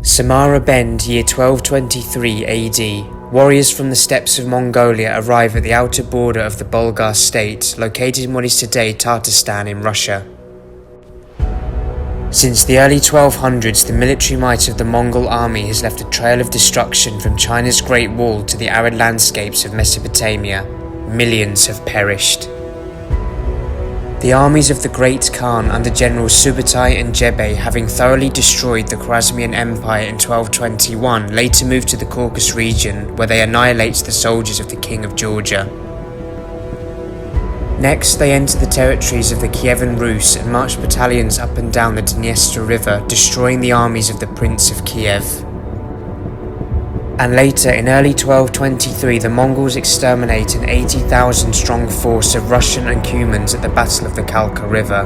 Samara Bend, year 1223 AD. Warriors from the steppes of Mongolia arrive at the outer border of the Bulghar state, located in what is today Tatarstan in Russia. Since the early 1200s, the military might of the Mongol army has left a trail of destruction from China's Great Wall to the arid landscapes of Mesopotamia. Millions have perished. The armies of the Great Khan under Generals Subutai and Jebe, having thoroughly destroyed the Khwarazmian Empire in 1221, later moved to the Caucasus region, where they annihilate the soldiers of the King of Georgia. Next, they enter the territories of the Kievan Rus and march battalions up and down the Dniester River, destroying the armies of the Prince of Kiev. And later, in early 1223, the Mongols exterminate an 80,000 strong force of Russian and Cumans at the Battle of the Kalka River.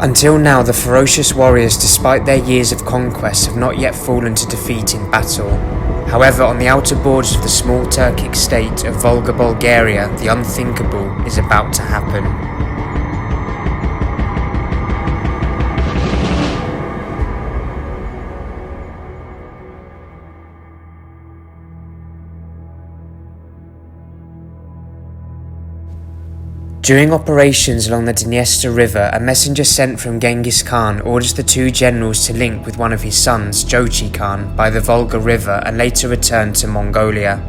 Until now, the ferocious warriors, despite their years of conquest, have not yet fallen to defeat in battle. However, on the outer borders of the small Turkic state of Volga Bulgaria, the unthinkable is about to happen. During operations along the Dniester River, a messenger sent from Genghis Khan orders the two generals to link with one of his sons, Jochi Khan, by the Volga River and later return to Mongolia.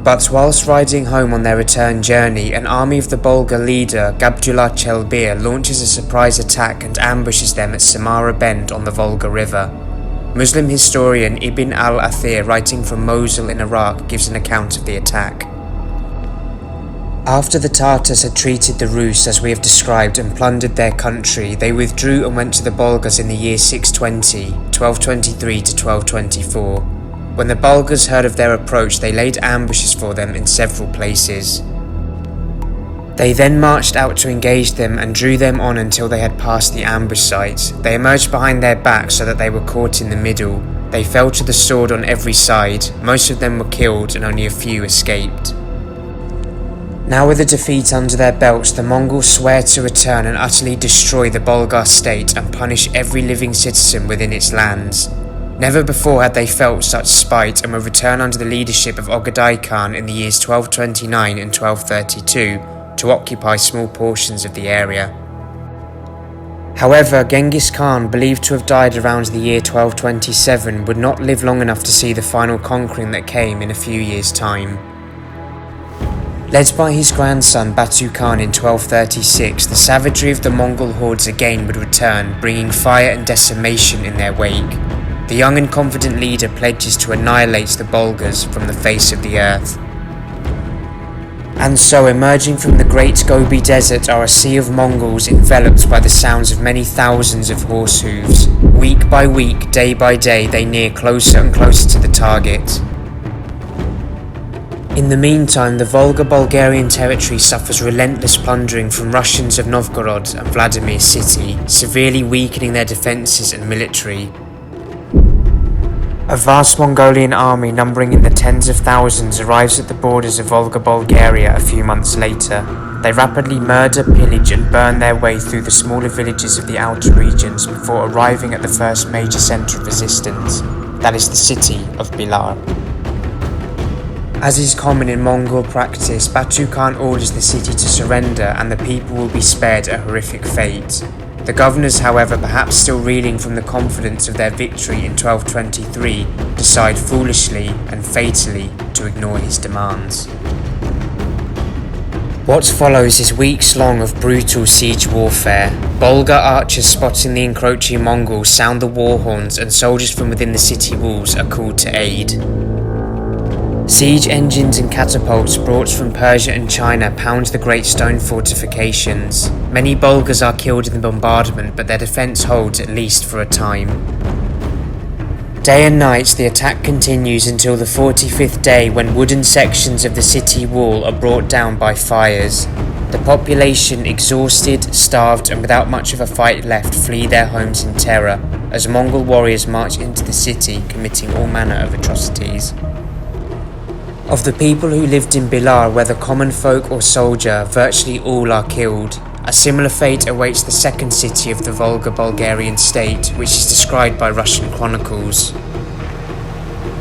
But whilst riding home on their return journey, an army of the Bulgar leader, Gabdullah Chelbir, launches a surprise attack and ambushes them at Samara Bend on the Volga River. Muslim historian Ibn al-Athir, writing from Mosul in Iraq, gives an account of the attack. After the Tartars had treated the Rus as we have described and plundered their country, they withdrew and went to the Bulgars in the year 620, 1223 to 1224. When the Bulgars heard of their approach, they laid ambushes for them in several places. They then marched out to engage them and drew them on until they had passed the ambush site. They emerged behind their backs so that they were caught in the middle. They fell to the sword on every side. Most of them were killed and only a few escaped. Now with the defeat under their belts, the Mongols swear to return and utterly destroy the Bulgar state and punish every living citizen within its lands. Never before had they felt such spite and will return under the leadership of Ogadai Khan in the years 1229 and 1232 to occupy small portions of the area. However, Genghis Khan, believed to have died around the year 1227, would not live long enough to see the final conquering that came in a few years' time. Led by his grandson Batu Khan in 1236, the savagery of the Mongol hordes again would return, bringing fire and decimation in their wake. The young and confident leader pledges to annihilate the Bulgars from the face of the earth. And so, emerging from the Great Gobi Desert are a sea of Mongols enveloped by the sounds of many thousands of horse hooves. Week by week, day by day, they near closer and closer to the target. In the meantime, the Volga Bulgarian territory suffers relentless plundering from Russians of Novgorod and Vladimir city, severely weakening their defences and military. A vast Mongolian army numbering in the tens of thousands arrives at the borders of Volga Bulgaria a few months later. They rapidly murder, pillage and burn their way through the smaller villages of the outer regions before arriving at the first major centre of resistance, that is the city of Bilar. As is common in Mongol practice, Batu Khan orders the city to surrender and the people will be spared a horrific fate. The governors, however, perhaps still reeling from the confidence of their victory in 1223, decide foolishly and fatally to ignore his demands. What follows is weeks long of brutal siege warfare. Bulgar archers spotting the encroaching Mongols sound the war horns and soldiers from within the city walls are called to aid. Siege engines and catapults brought from Persia and China pound the great stone fortifications. Many Bulgars are killed in the bombardment, but their defence holds at least for a time. Day and night, the attack continues until the 45th day, when wooden sections of the city wall are brought down by fires. The population, exhausted, starved and without much of a fight left, flee their homes in terror, as Mongol warriors march into the city, committing all manner of atrocities. Of the people who lived in Bilar, whether common folk or soldier, virtually all are killed. A similar fate awaits the second city of the Volga Bulgarian state, which is described by Russian chronicles.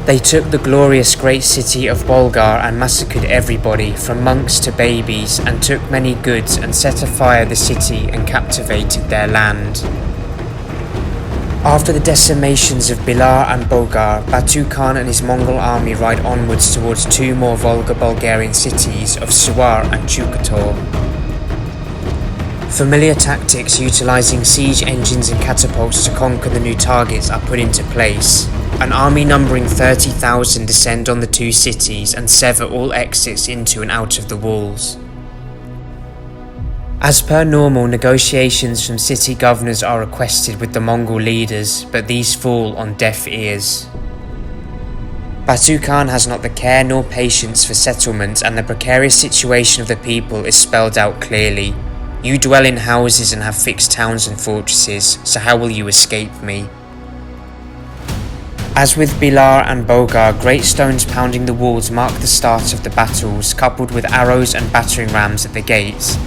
They took the glorious great city of Bulghar and massacred everybody, from monks to babies, and took many goods and set afire the city and captivated their land. After the decimations of Bilar and Bulghar, Batu Khan and his Mongol army ride onwards towards two more Volga Bulgarian cities of Suwar and Chukator. Familiar tactics utilizing siege engines and catapults to conquer the new targets are put into place. An army numbering 30,000 descend on the two cities and sever all exits into and out of the walls. As per normal, negotiations from city governors are requested with the Mongol leaders, but these fall on deaf ears. Batu Khan has not the care nor patience for settlement, and the precarious situation of the people is spelled out clearly. You dwell in houses and have fixed towns and fortresses, so how will you escape me? As with Bilar and Bulghar, great stones pounding the walls mark the start of the battles, coupled with arrows and battering rams at the gates.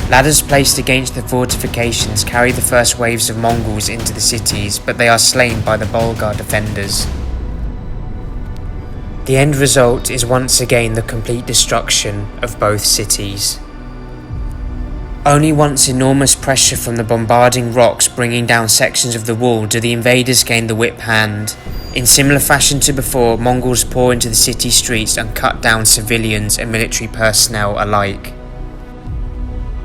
Ladders placed against the fortifications carry the first waves of Mongols into the cities, but they are slain by the Bulghar defenders. The end result is once again the complete destruction of both cities. Only once enormous pressure from the bombarding rocks bringing down sections of the wall do the invaders gain the whip hand. In similar fashion to before, Mongols pour into the city streets and cut down civilians and military personnel alike.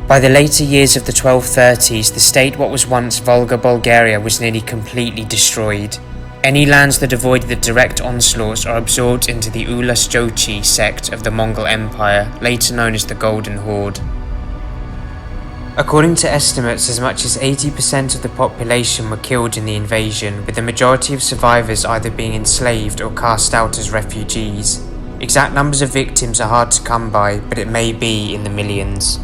By the later years of the 1230s, the state what was once Volga Bulgaria was nearly completely destroyed. Any lands that avoided the direct onslaughts are absorbed into the Ulas-Jochi sect of the Mongol Empire, later known as the Golden Horde. According to estimates, as much as 80% of the population were killed in the invasion, with the majority of survivors either being enslaved or cast out as refugees. Exact numbers of victims are hard to come by, but it may be in the millions.